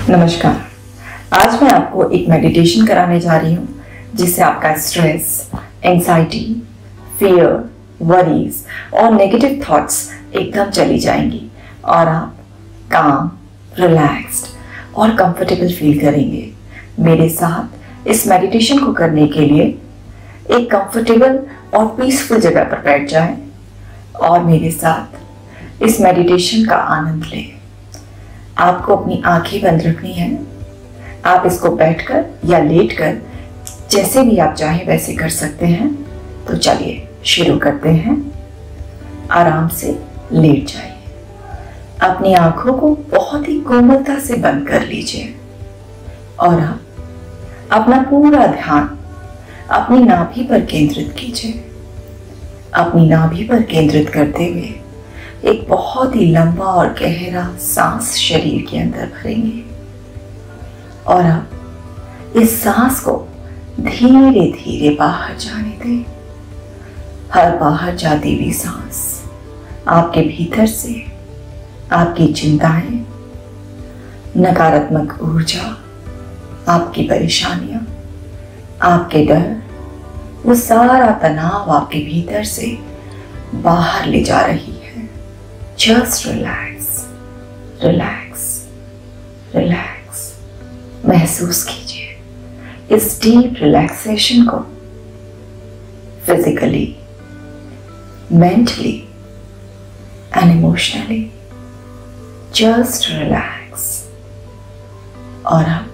नमस्कार। आज मैं आपको एक मेडिटेशन कराने जा रही हूँ जिससे आपका स्ट्रेस, एंजाइटी, फियर, वरीज और नेगेटिव थॉट्स एकदम चली जाएंगी और आप काम, रिलैक्स्ड और कंफर्टेबल फील करेंगे। मेरे साथ इस मेडिटेशन को करने के लिए एक कंफर्टेबल और पीसफुल जगह पर बैठ जाएं और मेरे साथ इस मेडिटेशन का आनंद लें। आपको अपनी आंखें बंद रखनी है। आप इसको बैठकर या लेटकर जैसे भी आप चाहें वैसे कर सकते हैं। तो चलिए शुरू करते हैं। आराम से लेट जाइए। अपनी आंखों को बहुत ही कोमलता से बंद कर लीजिए और आप अपना पूरा ध्यान अपनी नाभि पर केंद्रित कीजिए। अपनी नाभि पर केंद्रित करते हुए एक बहुत ही लंबा और गहरा सांस शरीर के अंदर भरेंगे और अब इस सांस को धीरे धीरे बाहर जाने दें। हर बाहर जाती हुई सांस आपके भीतर से आपकी चिंताएं, नकारात्मक ऊर्जा, आपकी परेशानियां, आपके डर, वो सारा तनाव आपके भीतर से बाहर ले जा रही है। Just relax, relax, relax। महसूस कीजिए इस डीप रिलैक्सेशन को physically, mentally and emotionally. Just relax. और अब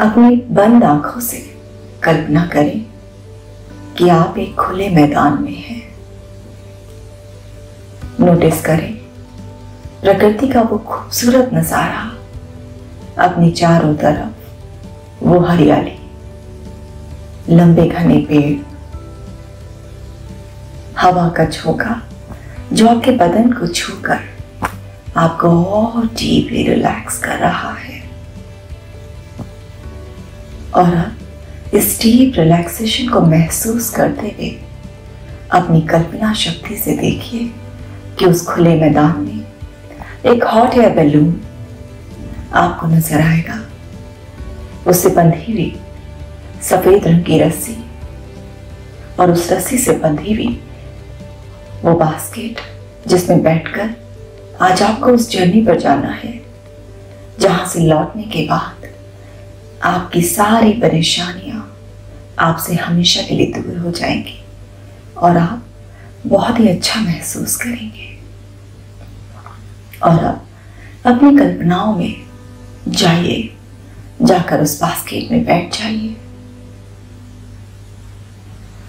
अपनी बंद आंखों से कल्पना करें कि आप एक खुले मैदान में हैं। नोटिस करें प्रकृति का वो खूबसूरत नजारा, अपने चारों तरफ वो हरियाली, लंबे घने पेड़, हवा का झोंका जो आपके बदन को छूकर आपको और डीपली रिलैक्स कर रहा है। और अब इस डीप रिलैक्सेशन को महसूस करते हुए अपनी कल्पना शक्ति से देखिए कि उस खुले मैदान में एक हॉट एयर बैलून आपको नजर आएगा। उससे बंधी हुई सफेद रंग की रस्सी और उस रस्सी से बंधी हुई वो बास्केट जिसमें बैठकर आज आपको उस जर्नी पर जाना है जहां से लौटने के बाद आपकी सारी परेशानियां आपसे हमेशा के लिए दूर हो जाएंगी और आप बहुत ही अच्छा महसूस करेंगे। और अब अपनी कल्पनाओं में जाइए, जाकर उस बास्केट में बैठ जाइए।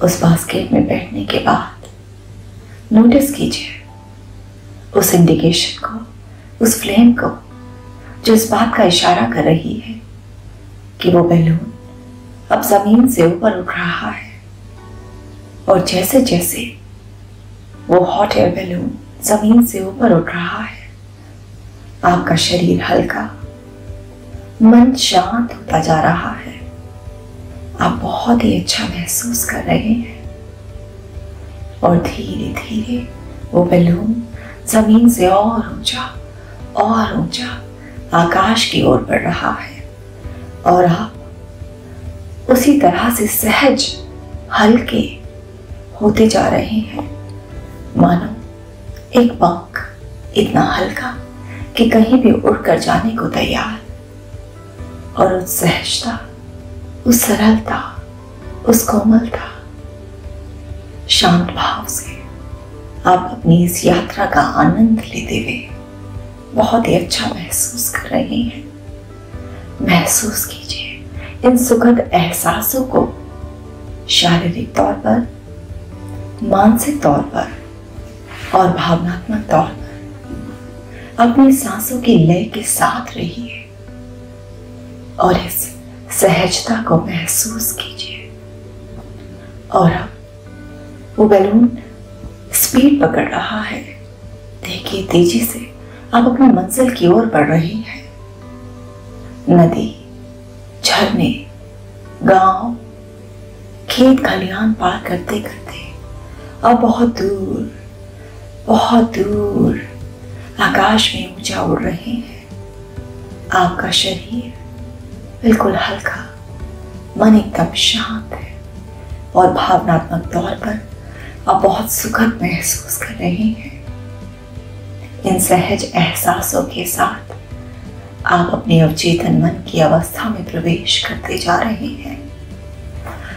उस बास्केट में बैठने के बाद नोटिस कीजिए उस इंडिकेशन को, उस फ्लेम को जो इस बात का इशारा कर रही है कि वो बैलून अब जमीन से ऊपर उठ रहा है। और जैसे जैसे वो हॉट एयर बैलून जमीन से ऊपर उठ रहा है, आपका शरीर हल्का, मन शांत होता जा रहा है। आप बहुत ही अच्छा महसूस कर रहे हैं और धीरे धीरे वो बैलून जमीन से और ऊंचा आकाश की ओर बढ़ रहा है और आप उसी तरह से सहज हल्के होते जा रहे हैं, मानो एक पंख इतना हल्का कि कहीं भी उड़कर जाने को तैयार। और उस सहजता, उस सरलता, उस कोमलता, शांत भाव से आप अपनी इस यात्रा का आनंद लेते हुए बहुत ही अच्छा महसूस कर रहे हैं। महसूस कीजिए इन सुखद एहसासों को शारीरिक तौर पर, मानसिक तौर पर और भावनात्मक तौर पर। अपनी सांसों की लय के साथ रहिए और इस सहजता को महसूस कीजिए। और अब वो बैलून स्पीड पकड़ रहा है। देखिए तेजी से आप अपनी मंजिल की ओर बढ़ रही हैं। नदी, झरने, गांव, खेत खलिहान पार करते करते अब बहुत दूर आकाश में ऊंचा उड़ रहे हैं। आपका शरीर बिल्कुल हल्का, मन एकदम शांत है और भावनात्मक तौर पर आप बहुत सुखद महसूस कर रहे हैं। इन सहज एहसासों के साथ आप अपने अवचेतन मन की अवस्था में प्रवेश करते जा रहे हैं।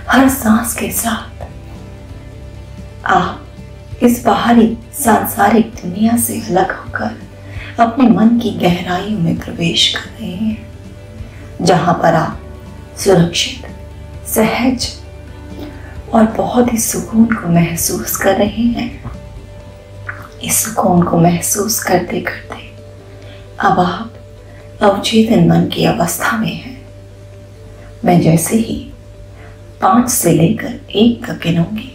हर सांस के साथ आप इस बाहरी सांसारिक दुनिया से अलग होकर अपने मन की गहराइयों में प्रवेश कर रहे हैं, जहां पर आप सुरक्षित, सहज और बहुत ही सुकून को महसूस कर रहे हैं। इस सुकून को महसूस करते करते अब आप अवचेतन मन की अवस्था में हैं। मैं जैसे ही 5 से लेकर 1 तक गिनूंगी,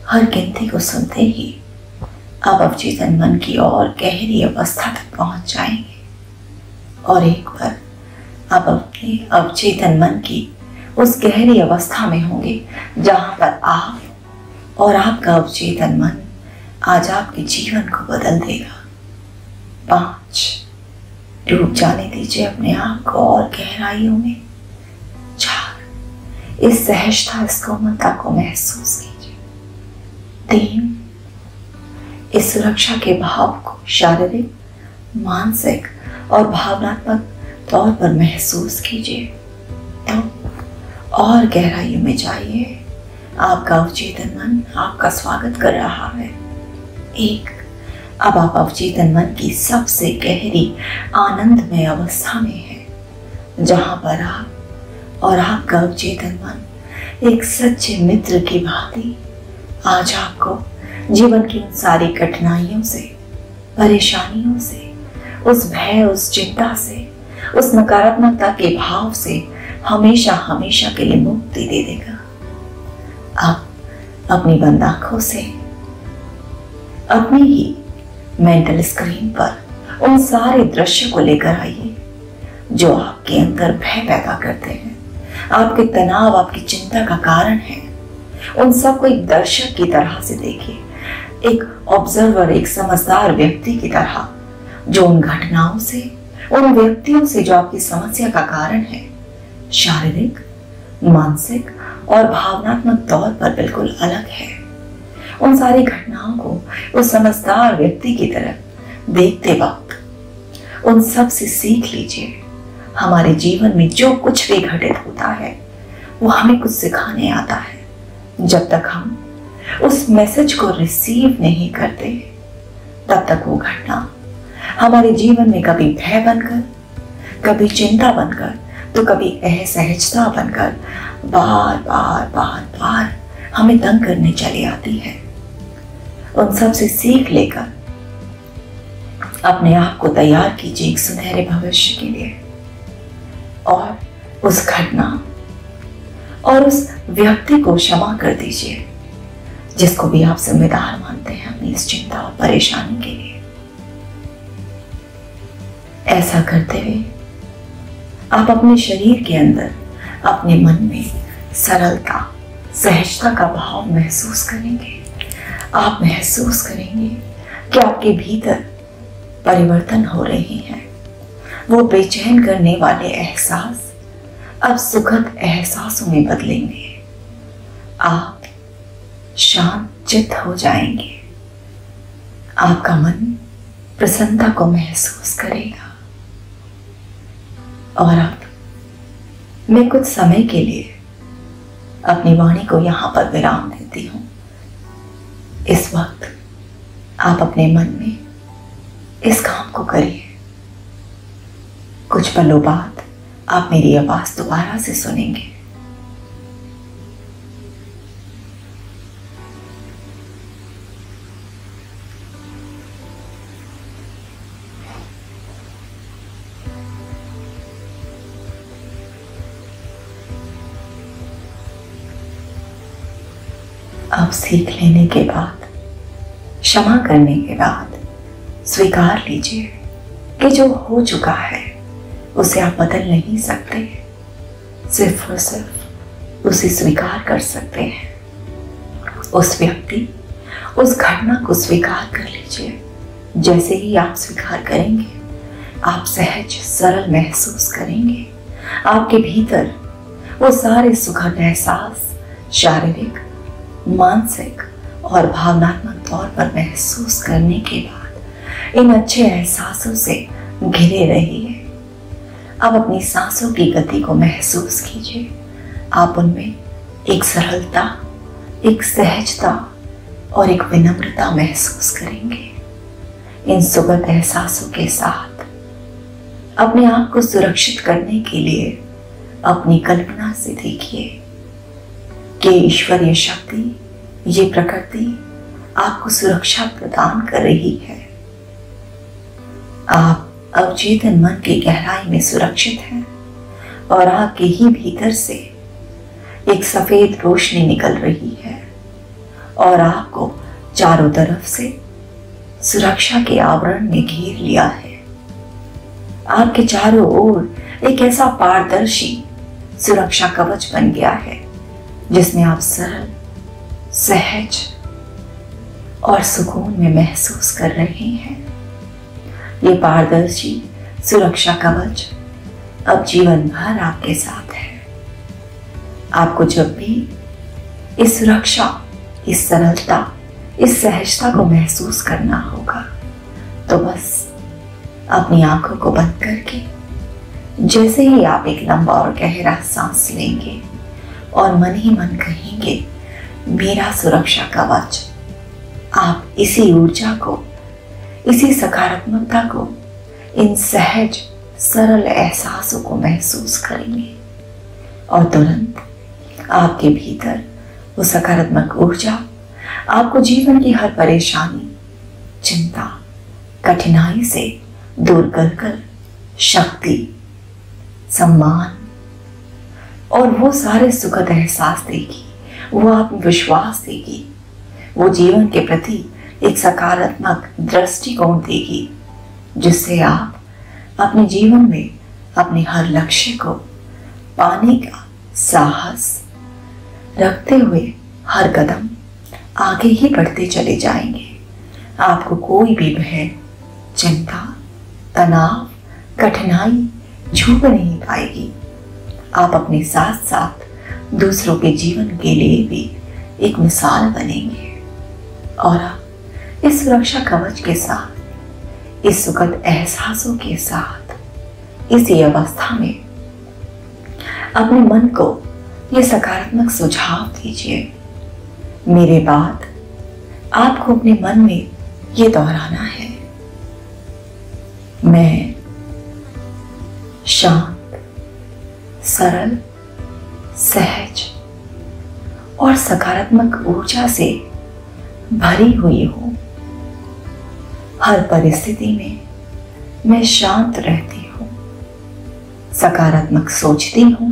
हर गिनती को सुनते ही आप अवचेतन मन की और गहरी अवस्था तक पहुंच जाएंगे और एक बार आप अपने अवचेतन मन की उस गहरी अवस्था में होंगे जहां पर आप और आपका अवचेतन मन आज आपके जीवन को बदल देगा। 5, डूब जाने दीजिए अपने आप को और गहराइयों में। 4, इस सहजता, इस कोमलता को महसूस कीजिए। 3, इस सुरक्षा के भाव को शारीरिक, मानसिक और भावनात्मक तौर पर महसूस कीजिए। तो और गहराइयों में जाइए। आपका अवचेतन मन आपका स्वागत कर रहा है। 1, अब आप अवचेतन मन की सबसे गहरी आनंदमय अवस्था में हैं, जहां पर आप और आपका अवचेतन मन एक सच्चे मित्र की भांति आज आपको जीवन की उन सारी कठिनाइयों से, परेशानियों से, उस भय, उस चिंता से, उस नकारात्मकता के भाव से हमेशा हमेशा के लिए मुक्ति दे देगा। आप अपनी बंद आंखों से अपनी ही मेंटल स्क्रीन पर उन सारे दृश्यों को लेकर आइए जो आपके अंदर भय पैदा करते हैं, आपके तनाव, आपकी चिंता का कारण है। उन सबको एक दर्शक की तरह से देखिए, एक ऑब्जर्वर, एक समझदार व्यक्ति की तरह, जो उन घटनाओं से, उन व्यक्तियों से जो आपकी समस्या का कारण है, शारीरिक, मानसिक और भावनात्मक तौर पर बिल्कुल अलग है। उन सारी घटनाओं को उस समझदार व्यक्ति की तरफ देखते वक्त उन सब से सीख लीजिए। हमारे जीवन में जो कुछ भी घटित होता है वो हमें कुछ सिखाने आता है। जब तक हम उस मैसेज को रिसीव नहीं करते तब तक वो घटना हमारे जीवन में कभी भय बनकर, कभी चिंता बनकर, तो कभी असहजता बनकर बार बार बार बार हमें तंग करने चली आती है। उन सब से सीख लेकर अपने आप को तैयार कीजिए एक सुनहरे भविष्य के लिए, और उस घटना और उस व्यक्ति को क्षमा कर दीजिए जिसको भी आप जिम्मेदार मानते हैं अपनी इस चिंता और परेशानी के लिए। ऐसा करते हुए आप अपने शरीर के अंदर, अपने मन में सरलता, सहजता का भाव महसूस करेंगे। आप महसूस करेंगे कि आपके भीतर परिवर्तन हो रहे हैं। वो बेचैन करने वाले एहसास अब सुखद एहसासों में बदलेंगे। आप शांत चित्त हो जाएंगे। आपका मन प्रसन्नता को महसूस करेगा। और अब मैं कुछ समय के लिए अपनी वाणी को यहां पर विराम देती हूं। इस वक्त आप अपने मन में इस काम को करिए। कुछ पलों बाद आप मेरी आवाज दोबारा से सुनेंगे। अब सीख लेने के बाद, क्षमा करने के बाद स्वीकार लीजिए कि जो हो चुका है उसे आप बदल नहीं सकते, सिर्फ और सिर्फ उसे स्वीकार कर सकते हैं। उस व्यक्ति, उस घटना को स्वीकार कर लीजिए। जैसे ही आप स्वीकार करेंगे, आप सहज सरल महसूस करेंगे। आपके भीतर वो सारे सुखद एहसास शारीरिक, मानसिक और भावनात्मक तौर पर महसूस करने के बाद इन अच्छे एहसासों से घिरे रहिए। अब अपनी सांसों की गति को महसूस कीजिए। आप उनमें एक सरलता, एक सहजता और एक विनम्रता महसूस करेंगे। इन सुखद एहसासों के साथ अपने आप को सुरक्षित करने के लिए अपनी कल्पना से देखिए कि ईश्वरीय शक्ति, ये प्रकृति आपको सुरक्षा प्रदान कर रही है। आप अवचेतन मन की गहराई में सुरक्षित हैं और आपके ही भीतर से एक सफेद रोशनी निकल रही है और आपको चारों तरफ से सुरक्षा के आवरण में घेर लिया है। आपके चारों ओर एक ऐसा पारदर्शी सुरक्षा कवच बन गया है जिसमें आप सरल, सहज और सुकून में महसूस कर रहे हैं। ये पारदर्शी सुरक्षा कवच अब जीवन भर आपके साथ है। आपको जब भी इस सुरक्षा, इस सरलता, इस सहजता को महसूस करना होगा तो बस अपनी आंखों को बंद करके जैसे ही आप एक लंबा और गहरा सांस लेंगे और मन ही मन कहेंगे, मेरा सुरक्षा कवच, आप इसी ऊर्जा को, इसी सकारात्मकता को, इन सहज सरल एहसासों को महसूस करेंगे और तुरंत आपके भीतर वो सकारात्मक ऊर्जा आपको जीवन की हर परेशानी, चिंता, कठिनाई से दूर कर शक्ति, सम्मान और वो सारे सुखद एहसास देगी, वो आत्मविश्वास देगी, वो जीवन के प्रति एक सकारात्मक दृष्टिकोण देगी जिससे आप अपने जीवन में अपने हर लक्ष्य को पाने का साहस रखते हुए हर कदम आगे ही बढ़ते चले जाएंगे। आपको कोई भी भय, चिंता, तनाव, कठिनाई छू नहीं पाएगी। आप अपने साथ साथ दूसरों के जीवन के लिए भी एक मिसाल बनेंगे और आप इस सुरक्षा कवच के साथ, इस सुखद एहसासों के साथ, इसी अवस्था में अपने मन को ये सकारात्मक सुझाव दीजिए। मेरे बाद आपको अपने मन में ये दोहराना है, मैं शांत, सरल, सहज और सकारात्मक ऊर्जा से भरी हुई हूं। हर परिस्थिति में मैं शांत रहती हूं, सकारात्मक सोचती हूं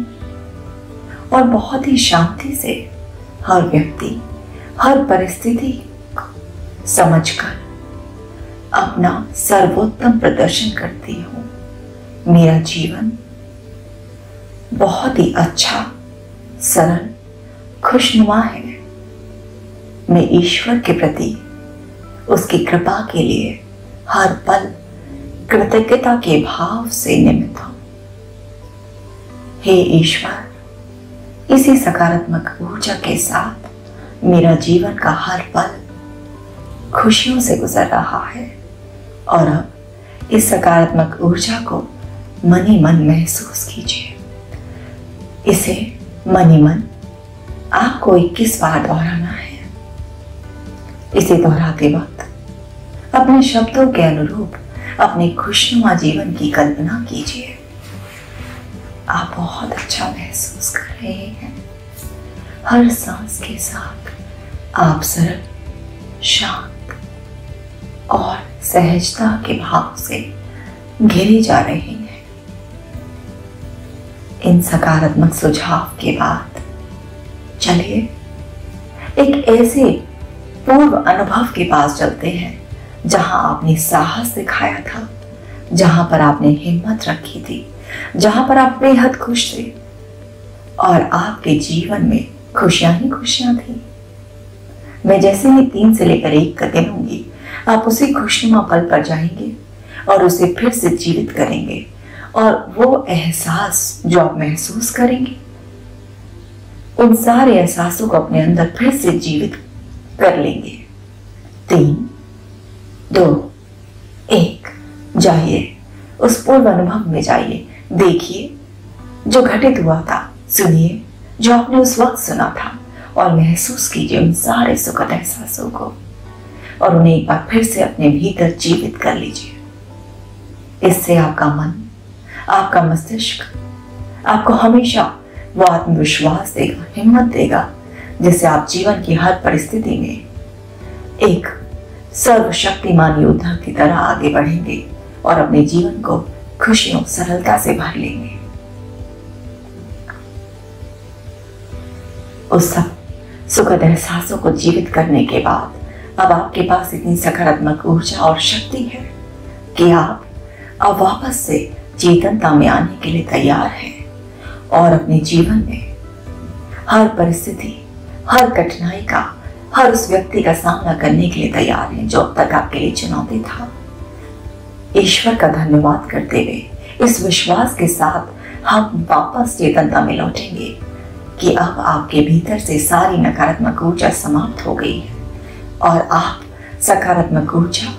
और बहुत ही शांति से हर व्यक्ति, हर परिस्थिति को समझकर अपना सर्वोत्तम प्रदर्शन करती हूं। मेरा जीवन बहुत ही अच्छा, सरल, खुशनुमा है। मैं ईश्वर के प्रति उसकी कृपा के लिए हर पल कृतज्ञता के भाव से निमित्त हूं। हे ईश्वर, इसी सकारात्मक ऊर्जा के साथ मेरा जीवन का हर पल खुशियों से गुजर रहा है और अब इस सकारात्मक ऊर्जा को मन ही मन महसूस कीजिए। इसे मन ही मन आपको 21 बार दोहराना है। इसे दोहराते वक्त अपने शब्दों के अनुरूप अपने खुशनुमा जीवन की कल्पना कीजिए। आप बहुत अच्छा महसूस कर रहे हैं। हर सांस के साथ आप सरल, शांत और सहजता के भाव से घिरे जा रहे हैं। इन सकारात्मक सुझाव के बाद चलिए एक ऐसे पूर्व अनुभव के पास चलते हैं जहां आपने साहस दिखाया था, जहां पर आपने हिम्मत रखी थी, जहां पर आप बेहद खुश थे और आपके जीवन में खुशियां ही खुशियां थी। मैं जैसे ही 3 से लेकर 1 का गिनूंगी, आप उसी खुशनुमा पल पर जाएंगे और उसे फिर से जीवित करेंगे। और वो एहसास जो आप महसूस करेंगे, उन सारे एहसासों को अपने अंदर फिर से जीवित कर लेंगे। 3, 2, 1 जाइए, उस पूर्व अनुभव में जाइए। देखिए जो घटित हुआ था, सुनिए जो आपने उस वक्त सुना था, और महसूस कीजिए उन सारे सुखद एहसासों को, और उन्हें एक बार फिर से अपने भीतर जीवित कर लीजिए। इससे आपका मन, आपका मस्तिष्क आपको हमेशा वो आत्मविश्वास देगा, हिम्मत देगा, जिससे आप जीवन की हर परिस्थिति में एक सर्वशक्तिमान योद्धा की तरह आगे बढ़ेंगे और अपने जीवन को खुशियों, सरलता से भर लेंगे। उस सब सुखद एहसासों को जीवित करने के बाद अब आपके पास इतनी सकारात्मक ऊर्जा और शक्ति है कि आप अब वापस से चेतनता में आने के लिए तैयार हैं और अपने जीवन में हर परिस्थिति, हर कठिनाई का, हर उस व्यक्ति का सामना करने के लिए तैयार हैं जो अब तक आपके लिए चुनौती था। ईश्वर का धन्यवाद करते हुए इस विश्वास के साथ हम वापस चेतनता में लौटेंगे कि अब आपके भीतर से सारी नकारात्मक ऊर्जा समाप्त हो गई है और आप सकारात्मक ऊर्जा,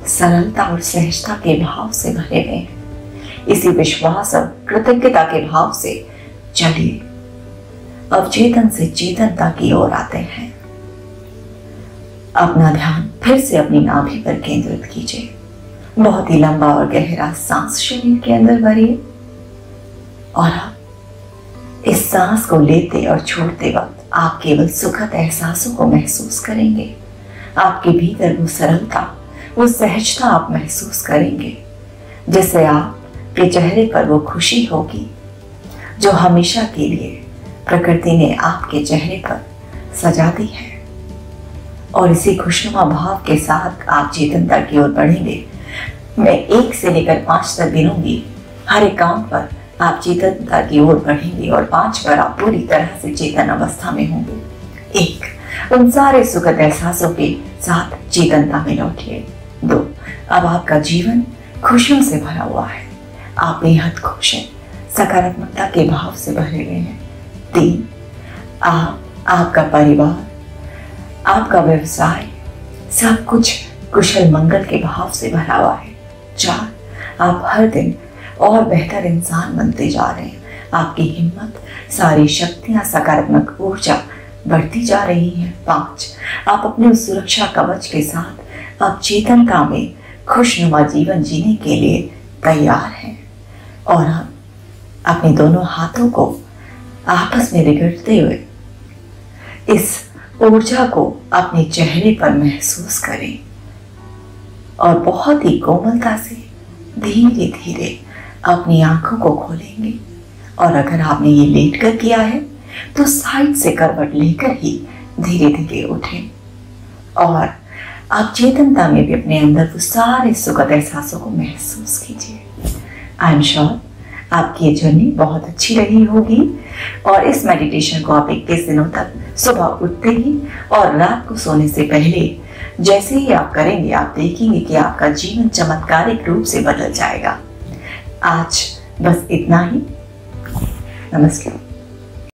सरलता और सहजता के भाव से भरे हुए हैं। इसी विश्वास और कृतज्ञता के भाव से चलिए अब चेतन से चेतनता की ओर आते हैं। अपना ध्यान फिर से अपनी नाभि पर केंद्रित कीजिए। बहुत ही लंबा और गहरा सांस शरीर के अंदर भरिए और आप इस सांस को लेते और छोड़ते वक्त आप केवल सुखद एहसासों को महसूस करेंगे। आपके भीतर वो सरलता, वो सहजता आप महसूस करेंगे, जिससे आपके चेहरे पर वो खुशी होगी जो हमेशा के लिए प्रकृति ने आपके चेहरे पर सजा दी है। और इसी खुशनुमा भाव के साथ आप चेतनता की ओर बढ़ेंगे। मैं 1 से लेकर 5 तक गिनूंगी। हर एक काम पर आप चेतनता की ओर बढ़ेंगे और 5 पर आप पूरी तरह से चेतन अवस्था में होंगे। 1, उन सारे सुखद एहसासों के साथ चेतनता में लौटिए। 2, अब आपका जीवन खुशियों से भरा हुआ है। आप बेहद खुश हैं, सकारात्मकता के भाव से भरे हुए हैं। 3, आपका परिवार, आपका व्यवसाय, सब कुछ कुशल मंगल के भाव से भरा हुआ है। 4, आप हर दिन और बेहतर इंसान बनते जा रहे हैं। आपकी हिम्मत, सारी शक्तियां, सकारात्मक ऊर्जा बढ़ती जा रही है। 5, आप अपने उस सुरक्षा कवच के साथ अब चेतनता में खुशनुमा जीवन जीने के लिए तैयार हैं। और हम अपने दोनों हाथों को आपस में रगड़ते हुए इस ऊर्जा को अपने चेहरे पर महसूस करें और बहुत ही कोमलता से धीरे धीरे अपनी आंखों को खोलेंगे। और अगर आपने ये लेट कर किया है तो साइड से करवट लेकर ही धीरे धीरे उठें और आप चेतनता में भी अपने अंदर वो सारे सुखद एहसासों को महसूस कीजिए। आई एम श्योर आपकी ये जर्नी बहुत अच्छी रही होगी और इस मेडिटेशन को आप 21 दिनों तक सुबह उठते ही और रात को सोने से पहले जैसे ही आप करेंगे, आप देखेंगे कि आपका जीवन चमत्कारिक रूप से बदल जाएगा। आज बस इतना ही। नमस्कार।